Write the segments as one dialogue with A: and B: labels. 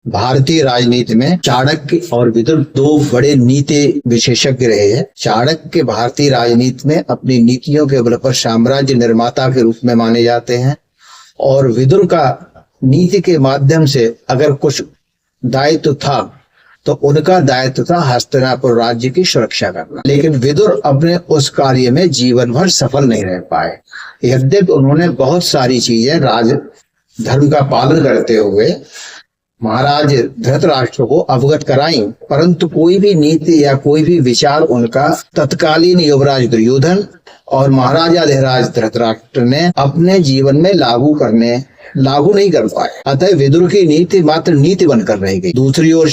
A: भारतीय राजनीति में चाणक्य और विदुर दो बड़े नीति विशेषज्ञ रहे हैं। चाणक्य भारतीय राजनीति में अपनी नीतियों के बल पर साम्राज्य निर्माता के रूप में माने जाते हैं और विदुर का नीति के माध्यम से अगर कुछ दायित्व था तो उनका दायित्व था हस्तिनापुर राज्य की सुरक्षा करना। लेकिन विदुर अपने उस कार्य में जीवन भर सफल नहीं रह पाए। यद्यपि उन्होंने बहुत सारी चीजें राज धर्म का पालन करते हुए महाराज धृतराष्ट्र को अवगत कराई, परंतु कोई भी नीति या कोई भी विचार उनका तत्कालीन युवराज दुर्योधन और महाराजा धीराज धृतराष्ट्र ने अपने जीवन में लागू नहीं कर पाए। अतः विदुर की नीति मात्र नीति बनकर रह गई। दूसरी ओर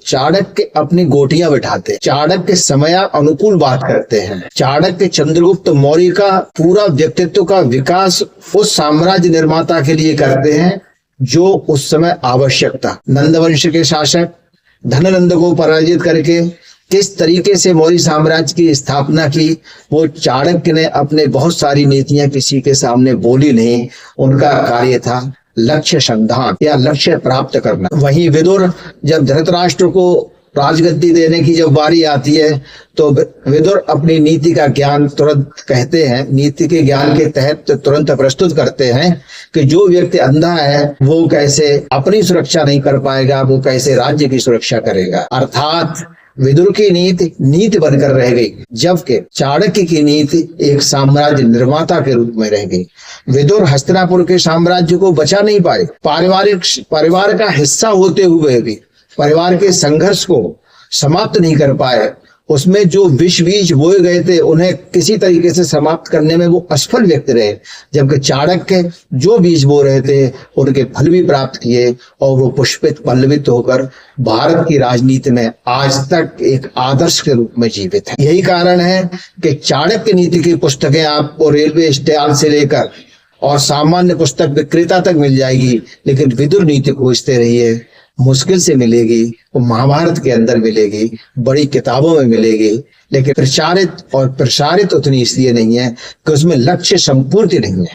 A: चाणक्य अपनी गोटियां बिठाते, चाणक्य समय अनुकूल बात करते हैं। चाणक्य चंद्रगुप्त मौर्य का पूरा व्यक्तित्व का विकास उस साम्राज्य निर्माता के लिए करते हैं जो उस समय आवश्यक था। नंदवंश के शासक धननंद को पराजित करके किस तरीके से मौर्य साम्राज्य की स्थापना की, वो चाणक्य ने अपने बहुत सारी नीतियां किसी के सामने बोली नहीं। उनका कार्य था लक्ष्य संधान या लक्ष्य प्राप्त करना। वहीं विदुर जब धृतराष्ट्र को राजगद्दी देने की जब बारी आती है तो विदुर अपनी नीति का ज्ञान तुरंत कहते हैं, नीति के ज्ञान के तहत तुरंत प्रस्तुत करते हैं कि जो व्यक्ति अंधा है वो कैसे अपनी सुरक्षा नहीं कर पाएगा, वो कैसे राज्य की सुरक्षा करेगा। अर्थात विदुर की नीति बनकर रह गई, जबकि चाणक्य की नीति एक साम्राज्य निर्माता के रूप में रह गई। विदुर हस्तिनापुर के साम्राज्य को बचा नहीं पाए। परिवार का हिस्सा होते हुए भी परिवार के संघर्ष को समाप्त नहीं कर पाए। उसमें जो विष बीज बोए गए थे उन्हें किसी तरीके से समाप्त करने में वो असफल व्यक्ति रहे, जबकि चाणक्य जो बीज बो रहे थे उनके फल भी प्राप्त किए और वो पुष्पित पल्लवित होकर भारत की राजनीति में आज तक एक आदर्श के रूप में जीवित है। यही कारण है कि चाणक्य नीति की पुस्तकें आपको रेलवे स्टॉल से लेकर और सामान्य पुस्तक विक्रेता तक मिल जाएगी, लेकिन विदुर नीति खोजते रहिए, मुश्किल से मिलेगी। वो महाभारत के अंदर मिलेगी, बड़ी किताबों में मिलेगी, लेकिन प्रचारित और प्रसारित उतनी इसलिए नहीं है कि उसमें लक्ष्य संपूर्ति नहीं है।